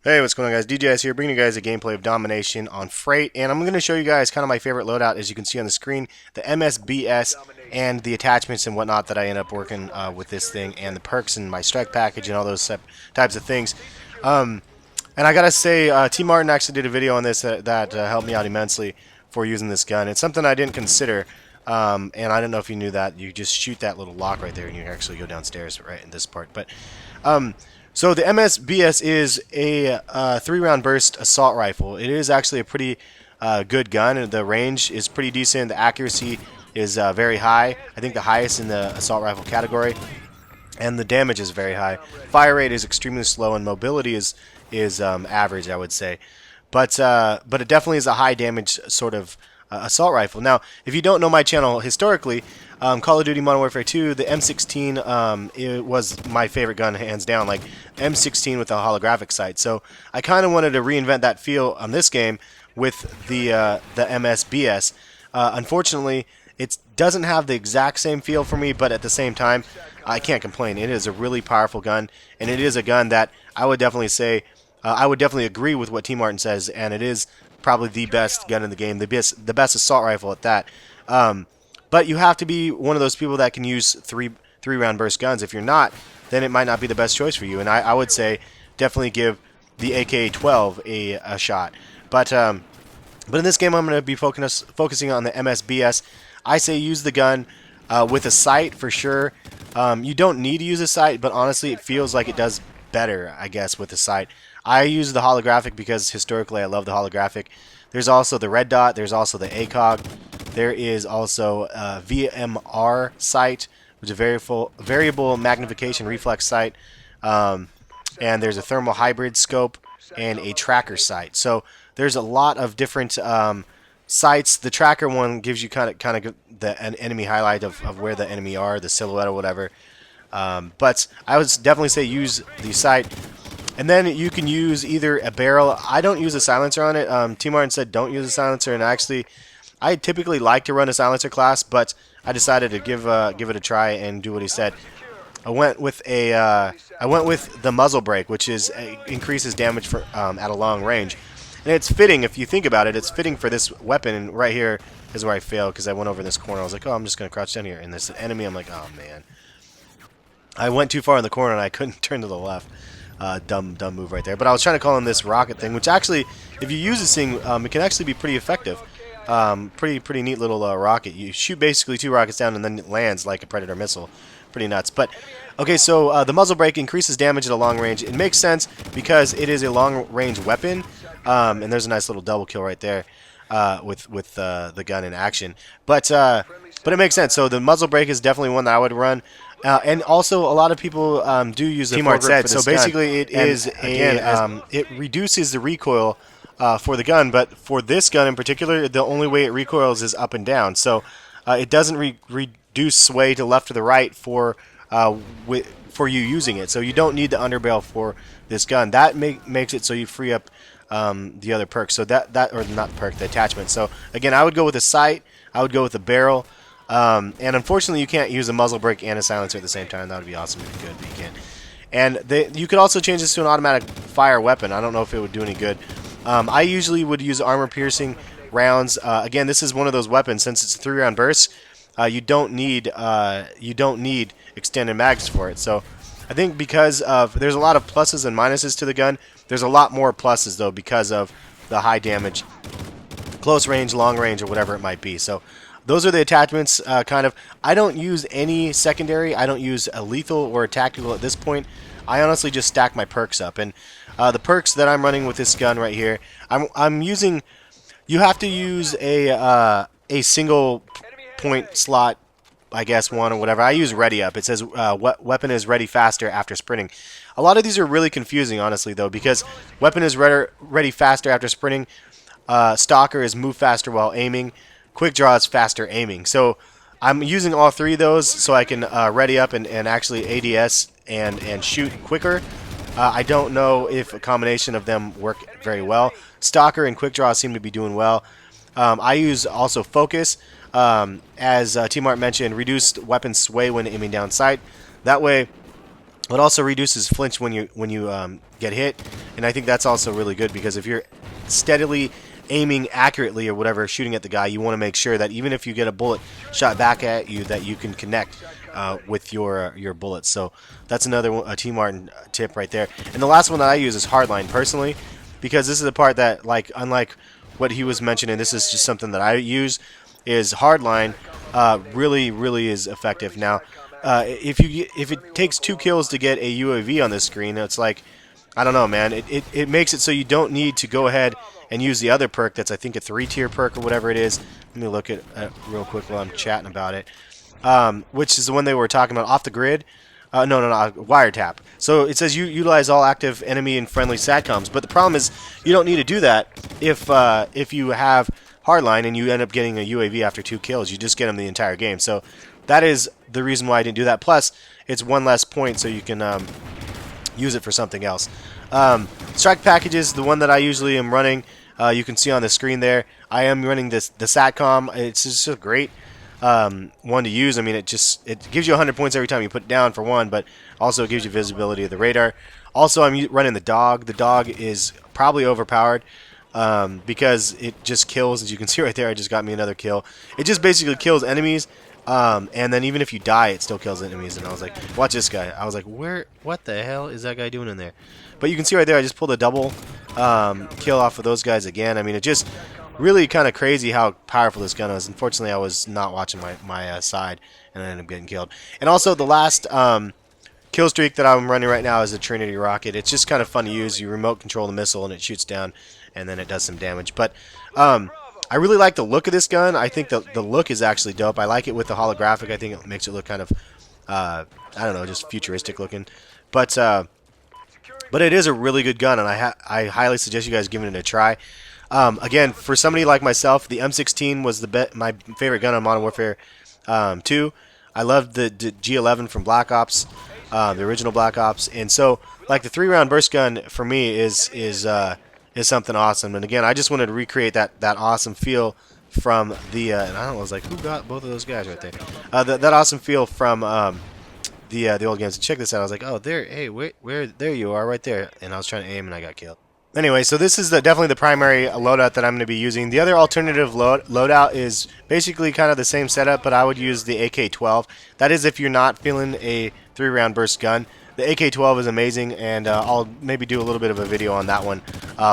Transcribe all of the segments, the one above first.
Hey, what's going on, guys? DJS here, bringing you guys a gameplay of Domination on Freight, and I'm going to show you guys kind of my favorite loadout, as you can see on the screen, the MSBS and the attachments and whatnot that I end up working with this thing, and the perks and my strike package and all those types of things. And I gotta say, Tmartn actually did a video on this that helped me out immensely for using this gun. It's something I didn't consider, and I don't know if you knew that. You just shoot that little lock right there, and you actually go downstairs right in this part. But so the MSBS is a 3-round burst assault rifle. It is actually a pretty good gun, and the range is pretty decent. The accuracy is very high. I think the highest in the assault rifle category, and the damage is very high. Fire rate is extremely slow, and mobility is average, I would say. But it definitely is a high damage sort of assault rifle. Now, if you don't know my channel historically, Call of Duty Modern Warfare 2, the M16 it was my favorite gun, hands down. Like M16 with a holographic sight. So I kind of wanted to reinvent that feel on this game with the MSBS. Unfortunately, it doesn't have the exact same feel for me, but at the same time, I can't complain. It is a really powerful gun, and it is a gun that I would definitely say, I would definitely agree with what Tmartn says, and it is probably the best gun in the game, the best assault rifle at that. But you have to be one of those people that can use three-round burst guns. If you're not, then it might not be the best choice for you. And I would say definitely give the AK-12 a shot. But in this game, I'm going to be focusing on the MSBS. I say use the gun with a sight for sure. You don't need to use a sight, but honestly, it feels like it does better, I guess, with the sight. I use the holographic because historically I love the holographic. There's also the red dot. There's also the ACOG. There is also a VMR sight, which is a variable magnification reflex sight. And there's a thermal hybrid scope and a tracker sight. So there's a lot of different sights. The tracker one gives you kind of an enemy highlight of where the enemy are, the silhouette or whatever. But I would definitely say use the sight. And then you can use either a barrel. I don't use a silencer on it. Tmartn said don't use a silencer, and actually, I typically like to run a silencer class, but I decided to give it a try and do what he said. I went with the muzzle brake, which increases damage for at a long range, and it's fitting if you think about it. It's fitting for this weapon, and right here is where I failed because I went over this corner. I was like, oh, I'm just gonna crouch down here, and this enemy. I'm like, oh man, I went too far in the corner and I couldn't turn to the left. Dumb move right there. But I was trying to call in this rocket thing, which actually, if you use this thing, it can actually be pretty effective. Pretty neat little rocket. You shoot basically 2 rockets down and then it lands like a Predator missile. Pretty nuts. But okay, so the muzzle brake increases damage at a long range. It makes sense because it is a long range weapon, and there's a nice little double kill right there with the gun in action. But it makes sense. So the muzzle brake is definitely one that I would run. And also, a lot of people do use the Tmartn said. So basically, it is it reduces the recoil for the gun, but for this gun in particular, the only way it recoils is up and down. So it doesn't reduce sway to left or the right for you using it. So you don't need the underbarrel for this gun. That makes it so you free up the other perks. So that or not perk, the attachment. So again, I would go with a sight. I would go with a barrel. And unfortunately, you can't use a muzzle brake and a silencer at the same time. That would be awesome if you could, but you can't. And you could also change this to an automatic fire weapon. I don't know if it would do any good. I usually would use armor-piercing rounds. Again, this is one of those weapons. Since it's a 3-round burst, you don't need extended mags for it. So I think because there's a lot of pluses and minuses to the gun. There's a lot more pluses though because of the high damage, close range, long range, or whatever it might be. So those are the attachments, kind of. I don't use any secondary. I don't use a lethal or a tactical at this point. I honestly just stack my perks up. And the perks that I'm running with this gun right here, I'm using. You have to use a single point slot, I guess, one or whatever. I use ready up. It says weapon is ready faster after sprinting. A lot of these are really confusing, honestly, though, because weapon is ready faster after sprinting. Stalker is move faster while aiming. Quick draw is faster aiming. So I'm using all 3 of those so I can ready up and actually ADS and shoot quicker. I don't know if a combination of them work very well. Stalker and quick draw seem to be doing well. I use also focus. As Tmartn mentioned, reduced weapon sway when aiming down sight. That way, It also reduces flinch when you get hit, and I think that's also really good because if you're steadily aiming accurately or whatever, shooting at the guy, you want to make sure that even if you get a bullet shot back at you, that you can connect with your bullets. So that's another Tmartn tip right there. And the last one that I use is hardline personally, because this is the part that, like, unlike what he was mentioning, this is just something that I use. Is hardline really is effective. Now, if it takes 2 kills to get a UAV on this screen, it's like, I don't know, man. It makes it so you don't need to go ahead and use the other perk that's, I think, a 3-tier perk or whatever it is. Let me look at real quick while I'm chatting about it. Which is the one they were talking about, off the grid. No, wiretap. So it says you utilize all active enemy and friendly SATCOMs, but the problem is you don't need to do that if you have hardline and you end up getting a UAV after 2 kills. You just get them the entire game. So that is the reason why I didn't do that. Plus, it's 1 less point, so you can use it for something else. Strike packages, the one that I usually am running, you can see on the screen there. I am running the SATCOM. It's just a great one to use. I mean, it gives you 100 points every time you put it down, for one, but also it gives you visibility of the radar. Also, I'm running the dog. The dog is probably overpowered because it just kills. As you can see right there, it just got me another kill. It just basically kills enemies, and then even if you die, it still kills enemies. And I was like, watch this guy. I was like, what the hell is that guy doing in there? But you can see right there, I just pulled a double kill off of those guys again. I mean, it just really kind of crazy how powerful this gun is. Unfortunately, I was not watching my side, and I ended up getting killed. And also, the last kill streak that I'm running right now is the Trinity rocket. It's just kind of fun to use. You remote control the missile, and it shoots down, and then it does some damage. But I really like the look of this gun. I think the look is actually dope. I like it with the holographic. I think it makes it look kind of, I don't know, just futuristic looking. But it is a really good gun, and I highly suggest you guys giving it a try. Again, for somebody like myself, the M16 was my favorite gun on Modern Warfare 2. I loved the G11 from Black Ops, the original Black Ops, and so like the 3-round burst gun for me is something awesome. And again, I just wanted to recreate that awesome feel from the and I don't know, I was like, who got both of those guys right there? That awesome feel from the old games. Check this out. I was like, oh, there, hey, where there you are, right there. And I was trying to aim, and I got killed. Anyway, so this is definitely the primary loadout that I'm going to be using. The other alternative loadout is basically kind of the same setup, but I would use the AK-12. That is if you're not feeling a 3-round burst gun. The AK-12 is amazing, and I'll maybe do a little bit of a video on that one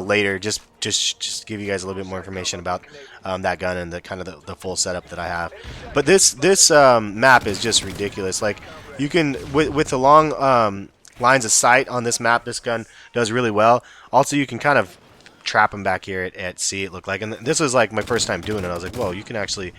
later, just give you guys a little bit more information about that gun and the kind of the full setup that I have. But this map is just ridiculous. Like, you can with the long lines of sight on this map, this gun does really well. Also, you can kind of trap them back here at C, it looked like. And this was like my first time doing it. I was like, whoa, you can actually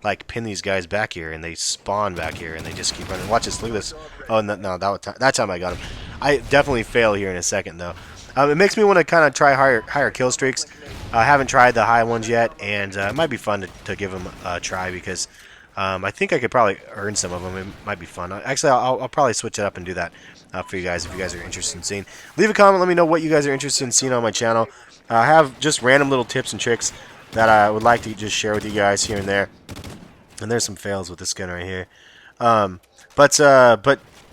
like pin these guys back here, and they spawn back here, and they just keep running. Watch this, look at this. Oh, no, that time I got him. I definitely fail here in a second, though. It makes me want to kind of try higher kill streaks. I haven't tried the high ones yet, and it might be fun to give them a try because I think I could probably earn some of them. It might be fun. Actually, I'll probably switch it up and do that for you guys if you guys are interested in seeing. Leave a comment. Let me know what you guys are interested in seeing on my channel. I have just random little tips and tricks that I would like to just share with you guys here and there. And there's some fails with this gun right here. But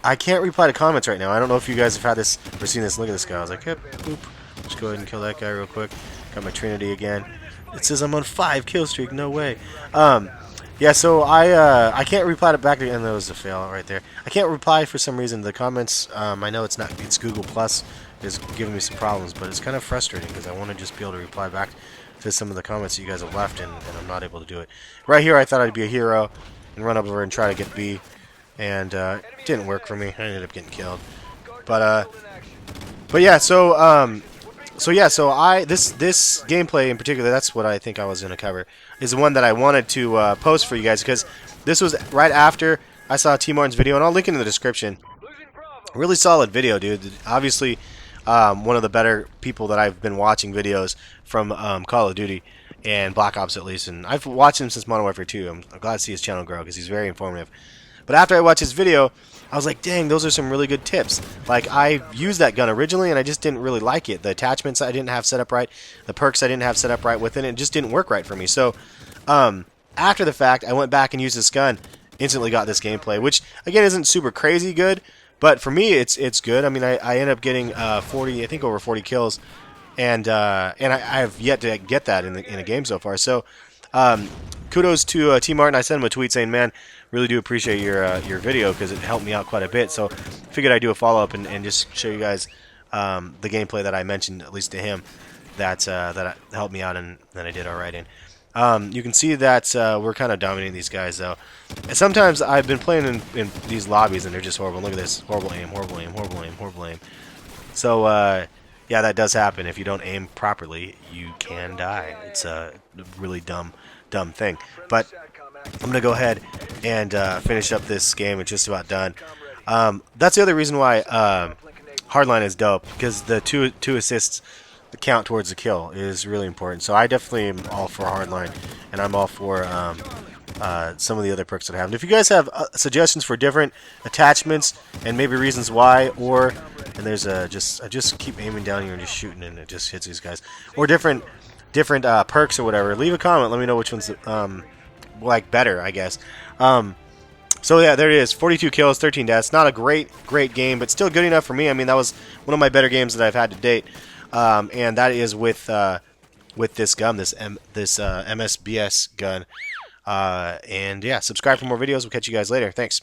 I can't reply to comments right now. I don't know if you guys have had this or seen this. Look at this guy. I was like, yep, boop. Let's go ahead and kill that guy real quick. Got my Trinity again. It says I'm on 5 kill streak. No way. Yeah, so I can't reply to back, and there was a fail right there. I can't reply for some reason. The comments, I know it's Google Plus is giving me some problems, but it's kind of frustrating because I want to just be able to reply back to some of the comments that you guys have left, and I'm not able to do it. Right here, I thought I'd be a hero and run over and try to get B, and it didn't work for me. I ended up getting killed. But yeah, so this gameplay in particular, that's what I think I was gonna cover, is the one that I wanted to post for you guys because this was right after I saw Tmartn's video, and I'll link it in the description. Really solid video, dude. Obviously, one of the better people that I've been watching videos from Call of Duty and Black Ops at least, and I've watched him since Modern Warfare 2. I'm glad to see his channel grow because he's very informative. But after I watched his video, I was like, dang, those are some really good tips. Like, I used that gun originally, and I just didn't really like it. The attachments I didn't have set up right. The perks I didn't have set up right within it. It just didn't work right for me. So, after the fact, I went back and used this gun. Instantly got this gameplay, which, again, isn't super crazy good. But for me, it's good. I mean, I end up getting 40, I think over 40 kills, and I have yet to get that in a game so far. So kudos to Tmartn. I sent him a tweet saying, "Man, really do appreciate your video because it helped me out quite a bit." So figured I'd do a follow up and just show you guys the gameplay that I mentioned, at least to him, that helped me out and that I did alright in. You can see that we're kind of dominating these guys, though. And sometimes I've been playing in these lobbies, and they're just horrible. Look at this. Horrible aim, horrible aim, horrible aim, horrible aim. So, yeah, that does happen. If you don't aim properly, you can die. It's a really dumb thing. But I'm going to go ahead and finish up this game. It's just about done. That's the other reason why Hardline is dope, because the two assists count towards the kill is really important. So I definitely am all for Hardline, and I'm all for some of the other perks that I have. And if you guys have suggestions for different attachments and maybe reasons why, or and there's I just keep aiming down here and just shooting and it just hits these guys, or different perks or whatever, leave a comment. Let me know which ones like better, I guess. So yeah, there it is. 42 kills, 13 deaths. Not a great game, but still good enough for me. I mean, that was one of my better games that I've had to date. And that is with this gun, this MSBS gun. And yeah, subscribe for more videos. We'll catch you guys later. Thanks.